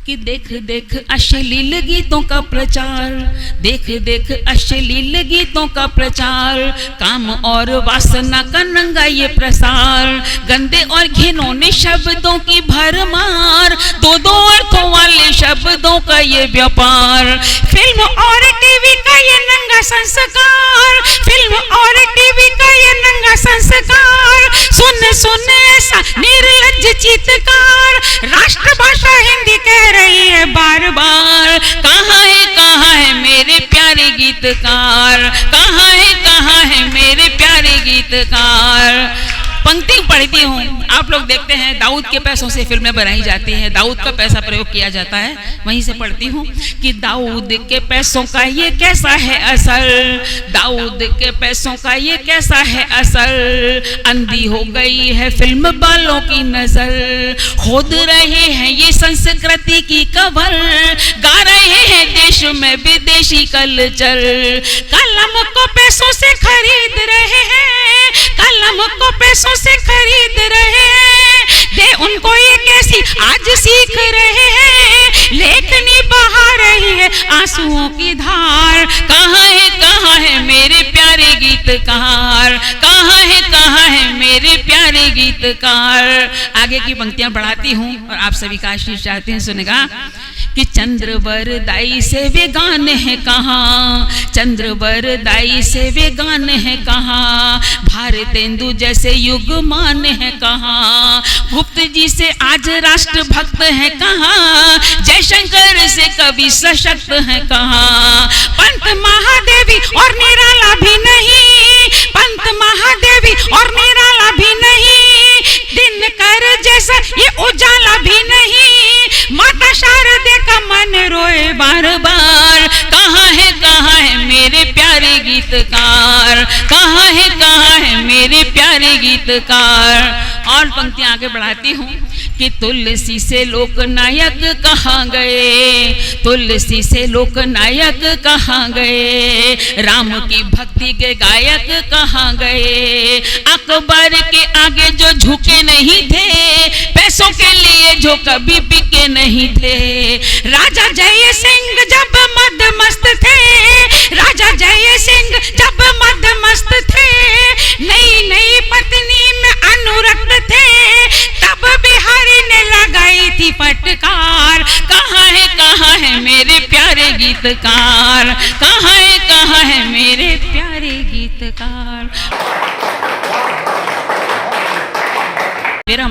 कि देख देख अश्लील गीतों का प्रचार, देख देख अश्लील गीतों का प्रचार, काम और वासना का नंगा ये प्रसार, गंदे और घिनौने शब्दों की भरमार, दो दो अर्थों वाले शब्दों का ये व्यापार, फिल्म और टीवी का ये नंगा संस्कार, फिल्म और टीवी का ये नंगा संस्कार, सुन सुन ऐसा निर्लज्ज चीत्कार, राष्ट्रभाषा हिंदी कह रही है बार बार, कहाँ है मेरे प्यारे गीतकार, कहाँ है मेरे प्यारे गीतकार। पंक्ति पढ़ती हूँ, आप लोग देखते हैं दाऊद के पैसों से फिल्में बनाई जाती हैं, दाऊद का पैसा प्रयोग किया जाता है, वहीं से पढ़ती हूँ कि दाऊद के पैसों का ये कैसा है असर, दाऊद के पैसों का ये कैसा है असर, अंधी हो गई है फिल्म वालों की नजर, खोद रहे हैं ये संस्कृति की कबर, गा रहे हैं देश में विदेशी कल्चर, कलम को पैसों से खरीद रहे हैं, कलम को पैसों से खरीद रहे हैं, दे उनको ये कैसी आज सीख रहे हैं, लेखनी बहा रही है आंसुओं की धार, कहाँ है मेरे प्यारे गीतकार, कहाँ है मेरे प्यारे गीतकार। आगे की पंक्तियां बढ़ाती हूँ और आप सभी का आशीष चाहते हैं, सुनेगा कि चंद्रवरदाई से वे गान है कहाँ, चंद्रवरदाई से वे गान है कहाँ, भारतेंदु जैसे युगमान है कहाँ, गुप्त जी से आज राष्ट्रभक्त है कहाँ, जयशंकर से कवि सशक्त है कहाँ, पंत महादेवी और निराला भी नहीं, पंत महादेवी और निराला भी नहीं, दिनकर जैसा ये उजाला भी नहीं, माता शारदे का मन रोए बार बार, कहाँ है मेरे प्यारे गीतकार, कहाँ है मेरे प्यारे गीतकार। और पंक्तियां आगे बढ़ाती हूँ कि तुलसी से लोकनायक कहाँ गए, तुलसी से लोकनायक कहाँ गए, राम की भक्ति के गायक कहाँ गए, अकबर के आगे जो झुके नहीं थे, पैसों के लिए जो कभी बिके नहीं थे, राजा जय सिंह जब मदमस्त थे, राजा जय सिंह जब मदमस्त थे, नई नई पत्नी में अनुरक्त थे, तब बिहारी ने लगाई थी फटकार, कहाँ है मेरे प्यारे गीतकार, कहाँ है मेरे प्यारे गीतकार। मेरा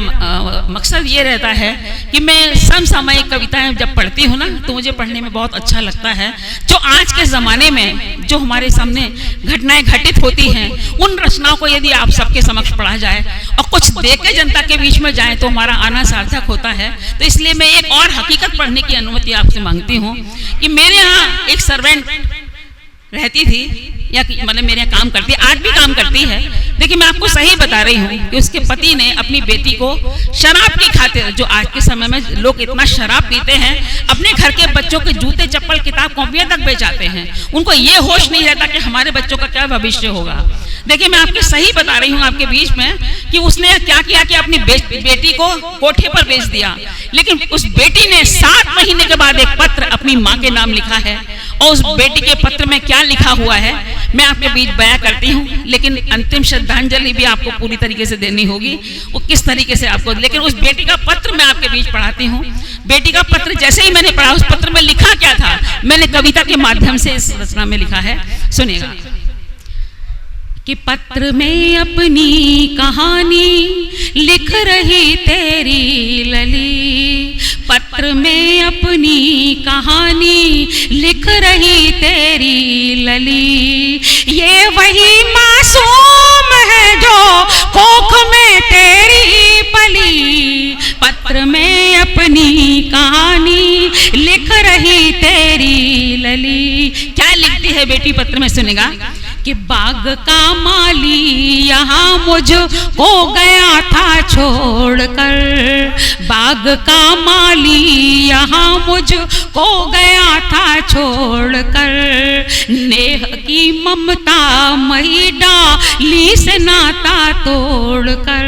मकसद ये रहता है कि मैं समसामयिक कविताएं जब पढ़ती हूँ ना तो मुझे पढ़ने में बहुत अच्छा लगता है, जो आज के ज़माने में जो हमारे सामने घटनाएं घटित होती हैं, उन रचनाओं को यदि आप सबके समक्ष पढ़ा जाए और कुछ देके जनता के बीच में जाए तो हमारा आना सार्थक होता है। तो इसलिए मैं एक और हकीकत पढ़ने की अनुमति आपसे मांगती हूँ कि मेरे यहाँ एक सर्वेंट रहती थी, या मतलब मेरे यहाँ काम करती है, आज भी काम करती है, लेकिन मैं आपको सही बता रही हूँ कि उसके पति ने अपनी बेटी को शराब की खातिर, जो आज के समय में लोग इतना शराब पीते हैं, अपने घर के बच्चों के जूते चप्पल किताब कॉपियां तक बेचाते हैं, उनको ये होश नहीं रहता कि हमारे बच्चों का क्या भविष्य होगा। देखिए मैं आपकी सही बता रही हूँ आपके बीच में कि उसने क्या किया कि अपनी बेटी को कोठे पर बेच दिया, लेकिन उस बेटी ने 7 महीने के बाद एक पत्र अपनी माँ के नाम लिखा है, और उस बेटी के पत्र में क्या लिखा हुआ है मैं आपके बीच बयां करती हूँ, लेकिन अंतिम श्रद्धांजलि भी आपको पूरी तरीके से देनी होगी, वो किस तरीके से आपको, लेकिन उस बेटी का पत्र मैं आपके बीच पढ़ाती हूँ। बेटी का पत्र जैसे ही मैंने पढ़ा, उस पत्र में लिखा क्या था मैंने कविता के माध्यम से इस रचना में लिखा है, सुनिएगा कि पत्र में अपनी कहानी लिख रही तेरी लली, पत्र में अपनी कहानी लिख रही तेरी लली, ये वही मासूम है जो कोख में तेरी पली, पत्र में अपनी कहानी लिख रही तेरी लली। क्या लिखती है बेटी पत्र में, सुनेगा कि बाग का माली यहाँ मुझको गया था छोड़कर, बाग का माली यहाँ मुझको गया था छोड़कर, नेह की ममता मई डाली से नाता तोड़कर,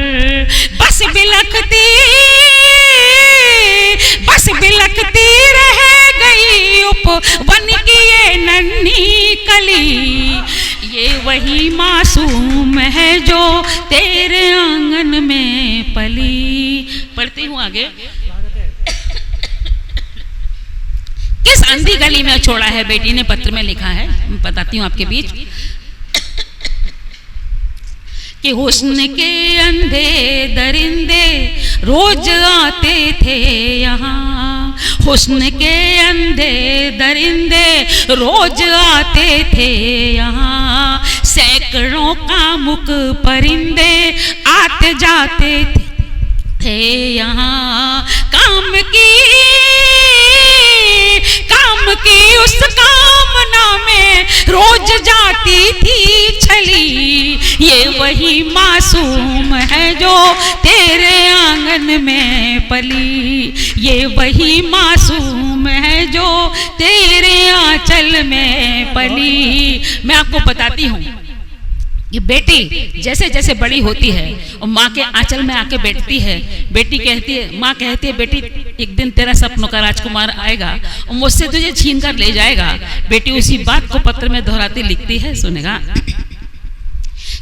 बस बिलखती तेरे आंगन में पली। पढ़ती हूँ आगे। किस अंधी गली में छोड़ा है, बेटी ने पत्र में लिखा है, बताती हूँ आपके बीच कि हुस्न के अंधे दरिंदे रोज आते थे यहाँ, हुस्न के अंधे दरिंदे रोज आते थे यहाँ, सैकड़ों कामुक परिंदे आते जाते थे यहाँ, काम की उस कामना में रोज जाती थी छली, ये वही मासूम है जो तेरे आंगन में पली, ये वही मासूम है जो तेरे आंचल में पली। मैं आपको बताती हूँ ये बेटी जैसे जैसे बड़ी होती है और माँ के आंचल में आके बैठती है, बेटी कहती है, माँ कहती है बेटी एक दिन तेरा सपनों का राजकुमार आएगा और मुझसे तुझे छीन कर ले जाएगा। बेटी उसी बात को पत्र में दोहराती लिखती है, सुनेगा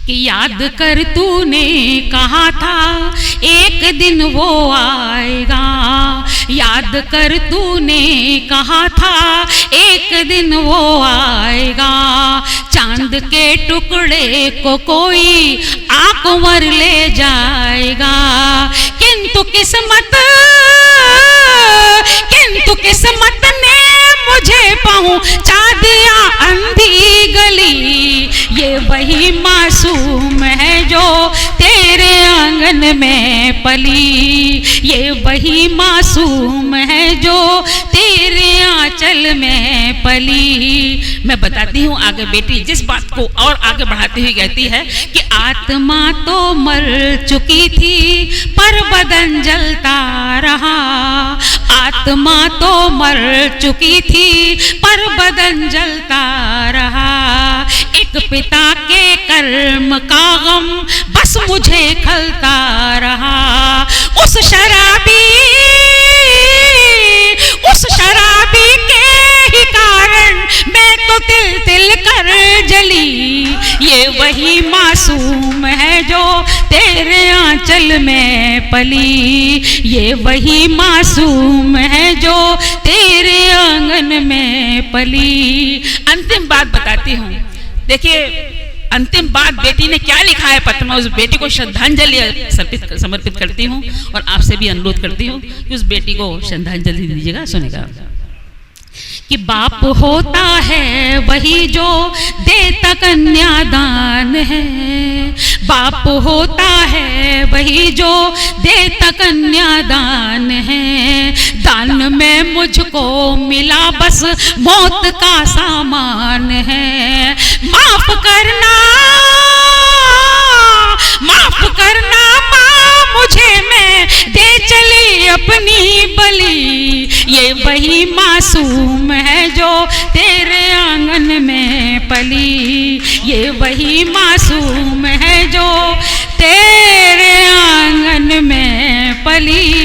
कि याद कर तूने कहा था एक दिन वो आएगा, याद कर तूने कहा था एक दिन वो आएगा, चांद के टुकड़े को कोई आंखों ले जाएगा, किंतु किस्मत ने मुझे पहुंचा दिया अंधी गली, ये वही मासूम है जो तेरे आंगन में पली, ये वही मासूम है जो तेरे आंचल में पली। मैं बताती हूँ आगे बेटी जिस बात को और आगे बढ़ाती हुई कहती है कि आत्मा तो मर चुकी थी पर बदन जलता रहा, आत्मा तो मर चुकी थी पर बदन जलता रहा, एक पिता के कर्म का गम बस मुझे खलता रहा, उस शराबी के ही कारण मैं तो तिल तिल कर जली, ये वही मासूम है जो तेरे आंचल में पली, ये वही मासूम है जो तेरे आंगन में पली। अंतिम बात बताती हूँ, देखिए अंतिम बात बेटी ने क्या लिखा है पत्र में, उस बेटी को श्रद्धांजलि समर्पित करती हूँ और आपसे भी अनुरोध करती हूँ कि उस बेटी को श्रद्धांजलि दीजिएगा। सुनेगा कि बाप होता है वही जो देता कन्यादान है, बाप होता है वही जो देता कन्यादान है, दान में मुझको मिला बस मौत का सामान है, माफ करना माँ मुझे, मैं दे चली अपनी बली, ये वही मासूम है जो तेरे आंगन में पली, ये वही मासूम है जो तेरे आंगन में पली।